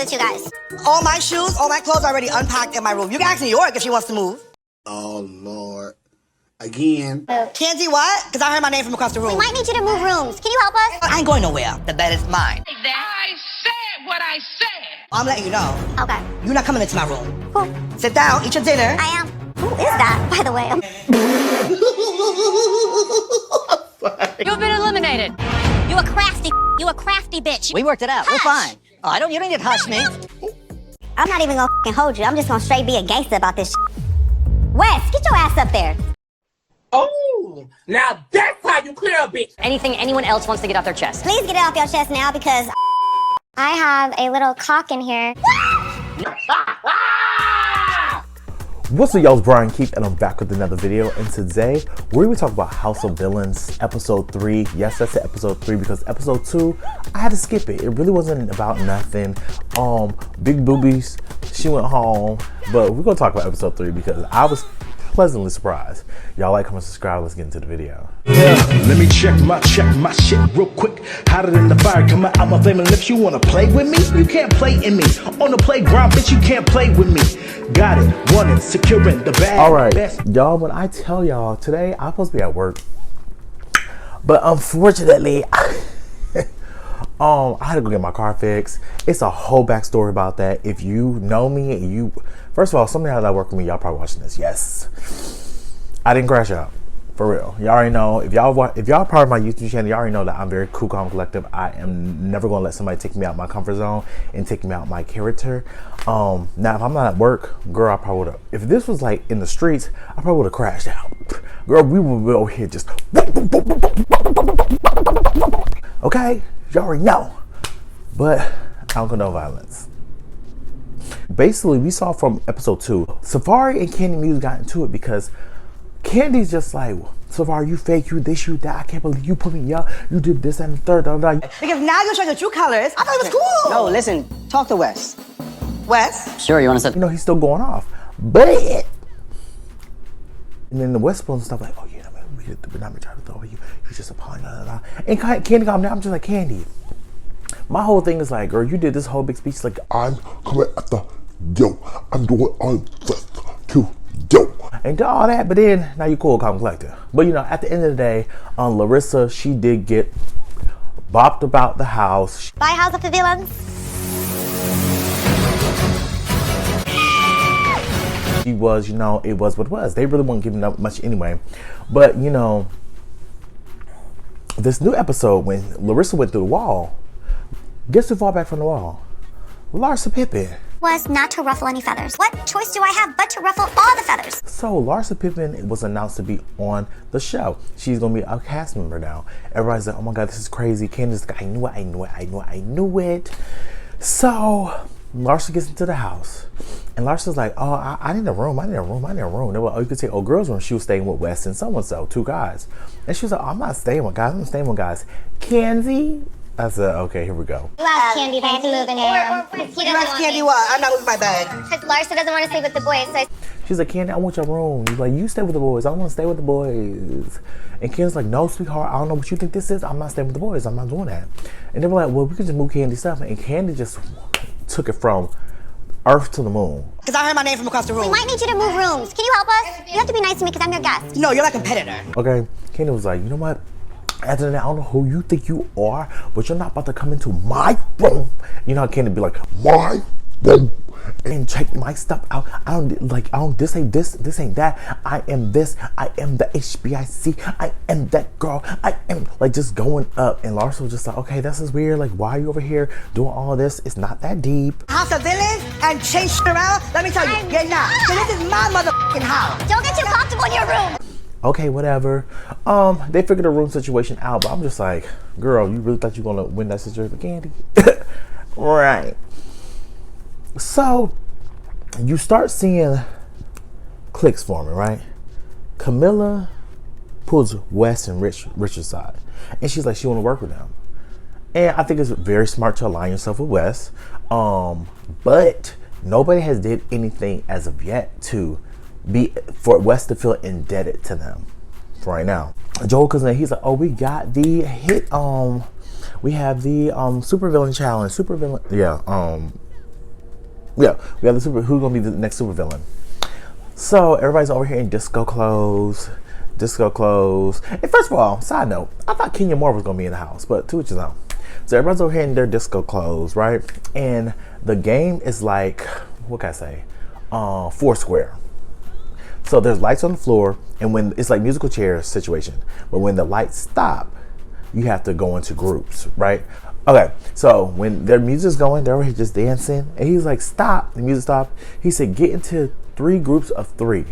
with you guys. All my shoes, all my clothes are already unpacked in my room. You can ask New York if she wants to move. Oh, Lord. Again. Kenzie, what? Because I heard my name from across the room. We might need you to move rooms. Can you help us? I ain't going nowhere. The bed is mine. I said what I said. I'm letting you know. Okay. You're not coming into my room. Cool. Sit down, eat your dinner. I am. Who is that, by the way? You've been eliminated. You a crafty bitch. We worked it out. We're fine. Oh, you don't need to hush me. I'm not even gonna hold you. I'm just gonna straight be a gangster about this Wes, get your ass up there. Oh, now that's how you clear a bitch. Anything anyone else wants to get off their chest. Please get it off your chest now because I have a little cock in here. What's up, y'all? It's Brian Keith, and I'm back with another video. And today, we're going to talk about House of Villains, episode 3. Yes, that's episode 3 because episode 2, I had to skip it. It really wasn't about nothing. Big boobies, she went home. But we're going to talk about episode 3 because I was pleasantly surprised. Y'all like, comment, subscribe. Let's get into the video. Yeah, let me check my shit real quick. Hotter than the fire coming out my flaming lips. You wanna play with me? You can't play in me. On the playground, bitch, you can't play with me. Got it, want it, securing the bag. All right, y'all, when I tell y'all today, I'm supposed to be at work, but unfortunately, I had to go get my car fixed. It's a whole backstory about that. If you know me and you, first of all, some of y'all that work with me, y'all probably watching this. Yes, I didn't crash out. For real. Y'all already know. If y'all part of my YouTube channel, y'all already know that I'm very cool, calm, collective. I am never gonna let somebody take me out my comfort zone and take me out my character. Now if I'm not at work, girl, I probably would have, if this was like in the streets, I probably would have crashed out. Girl, we would be over here just okay, y'all already know. But I don't condone violence. Basically, we saw from episode 2, Safari and Candy Muse got into it because Candy's just like, Safari, you fake, you this, you that. I can't believe you put me up. You did this and the third. Because now you're showing the true colors. I thought it was cool. No, listen, talk to Wes. Wes? Sure, you want to say? You know, he's still going off. But, and then the West and stuff like, oh yeah, man, we're not trying to throw you. You just apologize. And Candy calm down. I'm just like, Candy. My whole thing is like, girl, you did this whole big speech like, I'm coming at the yo. I'm doing all this to yo. And do all that, but then now you cool, calm, collected. But you know, at the end of the day, Larissa, she did get bopped about the house. Bye, House of Supervillain. She was, you know, it was what it was. They really weren't giving up much anyway. But you know, this new episode when Larissa went through the wall, guess who fought back from the wall? Larsa Pippen. Was not to ruffle any feathers. What choice do I have but to ruffle all the feathers? So Larsa Pippen was announced to be on the show. She's gonna be a cast member now. Everybody's like, oh my God, this is crazy. Candace, I knew it. So Larsa gets into the house and Larsa's like, oh, I need a room. They were, oh, you could say, oh, girls' room. She was staying with Wes and so-and-so, 2 guys. And she was like, oh, I'm not staying with guys, I'm staying with guys. Kenzie? I said, okay, here we go. You asked Candy if I can move in here. You asked Candy what? I'm not moving my bed. Because Larsa doesn't want to sleep with the boys, so She's like, Candy, I want your room. He's like, you stay with the boys. I want to stay with the boys. And Candy's like, no, sweetheart, I don't know what you think this is. I'm not staying with the boys. I'm not doing that. And they were like, well, we could just move Candy's stuff. And Candy just took it from Earth to the moon. Because I heard my name from across the room. we might need you to move rooms. Can you help us? You have to be nice to me because I'm your guest. No, you're my competitor. Okay, Candy was like, you know what? After that, I don't know who you think you are, but you're not about to come into my room. You know how Candy be like, my room, and check my stuff out. This ain't this ain't that. I am this. I am the HBIC. I am that girl. I am like just going up. And Larsa was just like, okay, this is weird. Like, why are you over here doing all this? It's not that deep. House of Villains and change shit around. Let me tell you, you're not. So this is my motherfucking house. Don't get too comfortable in your room. Okay, whatever. They figured the room situation out, but I'm just like, girl, you really thought you were gonna win that situation, Candy? Right. So you start seeing cliques forming, right? Camilla pulls Wes and Richard's side, and she's like, she want to work with them. And I think it's very smart to align yourself with Wes. But nobody has did anything as of yet to be for Wes to feel indebted to them for right now. Joel comes in, he's like, oh, we got the hit, we have the Supervillain challenge. Supervillain, yeah, Yeah, we have who's gonna be the next supervillain. So everybody's over here in disco clothes. And first of all, side note, I thought Kenya Moore was gonna be in the house, but to each his own. So everybody's over here in their disco clothes, right? And the game is like, what can I say? Foursquare. So there's lights on the floor, and when it's like musical chairs situation, but when the lights stop, you have to go into groups, right? Okay, so when their music's going, they're over here just dancing, and he's like, stop, the music stopped. He said, get into 3 groups of 3.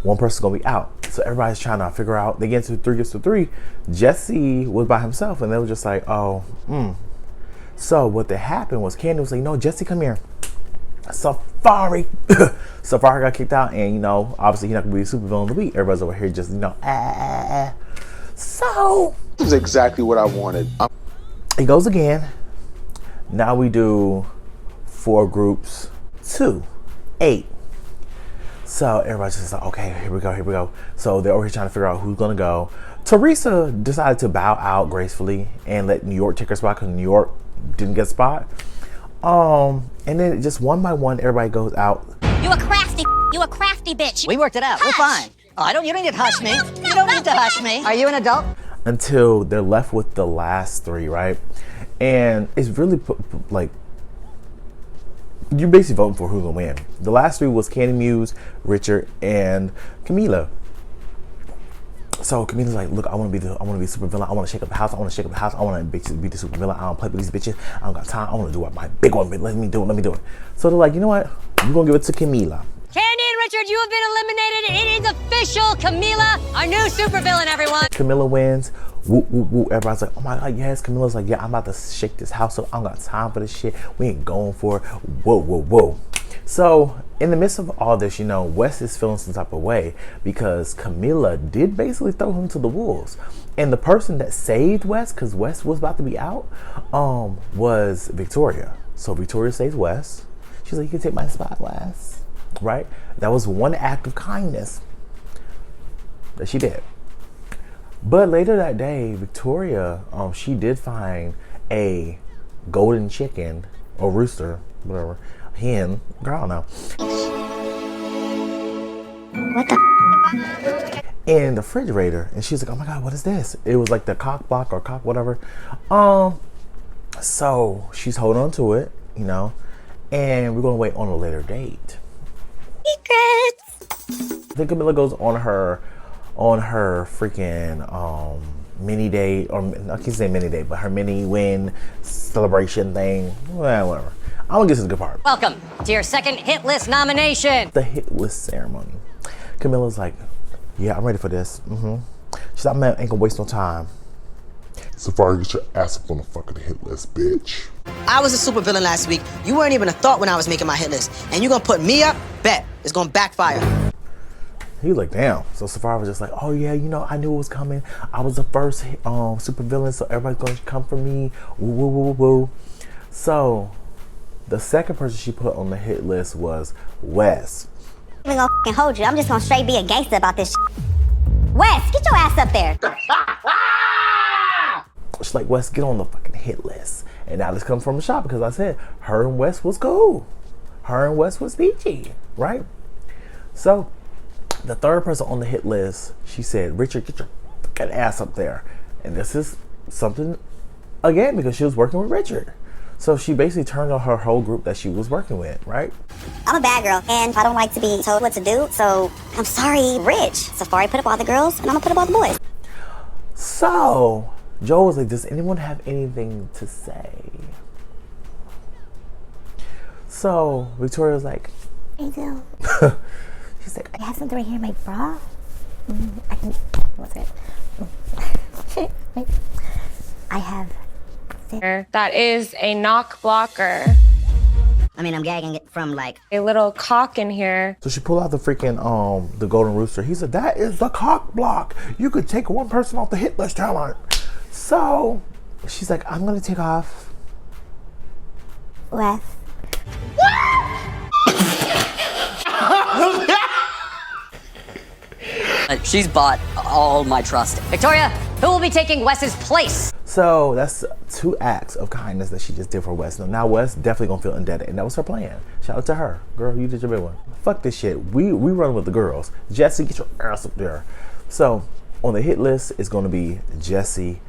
One person's gonna be out. So everybody's trying to figure out, they get into 3 groups of 3. Jesse was by himself, and they were just like, So what that happened was Candy was like, no, Jesse, come here. Safari got kicked out, and obviously he's not gonna be a supervillain of the week. Everybody's over here just So this is exactly what I wanted. He goes again. Now we do 4 groups, 2, 8. So everybody's just like, okay, here we go. So they're over here trying to figure out who's gonna go. Teresa decided to bow out gracefully and let New York take her spot because New York didn't get a spot. And then just one by one, everybody goes out. You a crafty bitch. We worked it out. We're fine. Oh, you don't need to hush me. You don't need to hush me. Are you an adult? Until they're left with the last 3, right? And it's really like, you're basically voting for who's gonna win. The last 3 was Candy Muse, Richard, and Camila. So Camila's like, look, I want to be a super villain. I want to shake up the house. I want to be the super villain. I don't play with these bitches. I don't got time. I want to do what my big one. Let me do it. So they're like, you know what? We're gonna give it to Camila. Candy and Richard, you have been eliminated. It is official. Camila, our new supervillain, everyone. Camila wins. Woo, woo, woo. Everybody's like, oh my God, yes. Camila's like, yeah, I'm about to shake this house up. I don't got time for this shit. We ain't going for it. Whoa, whoa, whoa. So in the midst of all this, Wes is feeling some type of way because Camila did basically throw him to the wolves. And the person that saved Wes, because Wes was about to be out, was Victoria. So Victoria saves Wes. She's like, you can take my spot, Wes. Right? That was one act of kindness that she did. But later that day, Victoria, she did find a golden chicken or rooster, whatever, hen, girl, I don't know. What the? In the refrigerator, and she's like, oh my God, what is this? It was like the cock block or cock whatever. So she's holding on to it, and we're gonna wait on a later date. Secrets. I think Camila goes on her freaking mini date, or I can't say mini date, but her mini win celebration thing. Well, whatever. I'm gonna get to the good part. Welcome to your second hit list nomination. The hit list ceremony. Camila's like, yeah, I'm ready for this. She's like, man, ain't gonna waste no time. Safari, get your ass up on the fucking hit list, bitch. I was a supervillain last week. You weren't even a thought when I was making my hit list. And you gonna put me up? Bet. It's gonna backfire. He was like, damn. So Safari was just like, oh yeah, I knew it was coming. I was the first supervillain, so everybody's gonna come for me. Woo, woo, woo, woo, woo. So the second person she put on the hit list was Wes. I'm not even gonna hold you. I'm just gonna straight be a gangster about this Wes, get your ass up there. She's like, Wes, get on the fucking hit list. And now this comes from a shop because I said her and Wes was cool. Her and Wes was peachy, right? So the third person on the hit list, she said, Richard, get your fucking ass up there. And this is something, again, because she was working with Richard. So she basically turned on her whole group that she was working with, right? I'm a bad girl, and I don't like to be told what to do, so I'm sorry, Rich. Safari put up all the girls, and I'm gonna put up all the boys. So Joe was like, does anyone have anything to say? So Victoria was like, I do. She's like, I have something right here in my bra. I can, what's it? Wait. I have. That is a knock blocker. I mean, I'm gagging it from like a little cock in here. So she pulled out the freaking the golden rooster. He said, that is the cock block. You could take one person off the hit list talent. So she's like, I'm gonna take off Wes. She's bought all my trust. Victoria, who will be taking Wes's place? So that's 2 acts of kindness that she just did for Wes. Now Wes definitely gonna feel indebted, and that was her plan. Shout out to her. Girl, you did your big one. Fuck this shit. We run with the girls. Jesse, get your ass up there. So on the hit list is gonna be Jesse,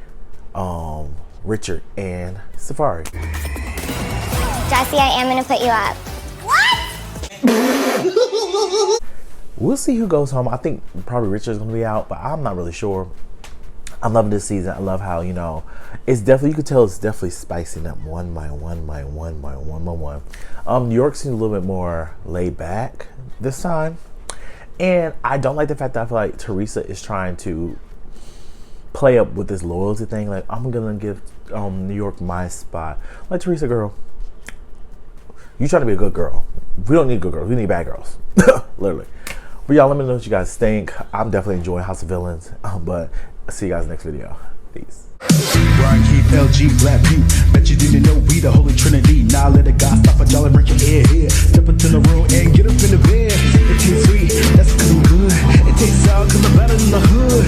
Richard, and Safari. Jesse, I am gonna put you up. What? We'll see who goes home. I think probably Richard's gonna be out, but I'm not really sure. I'm loving this season. I love how, you know, it's definitely, you could tell it's definitely spicing up one by one. New York seems a little bit more laid back this time. And I don't like the fact that I feel like Teresa is trying to play up with this loyalty thing. Like, I'm gonna give New York my spot. Like, Teresa, girl, you trying to be a good girl. We don't need good girls. We need bad girls. Literally. But y'all, let me know what you guys think. I'm definitely enjoying House of Villains. But I'll see you guys next video. Peace. Brian Keith, LG, Black Butte. Bet you didn't know we the Holy Trinity. Now let a guy stop a jolly, break your ear here. Step into the room and get up in the bed. It tastes sweet, that's cause I'm good. It tastes sour cause I'm better than the hood.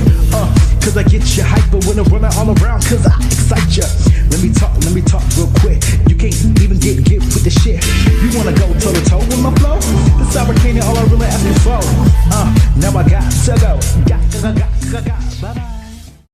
Cause I get you hyper when I'm running all around, cause I excite you. Let me talk real quick. You can't even get with the shit. You wanna go toe to toe with my flow? This American all I really ask you for. Now I got to go. Got, bye-bye.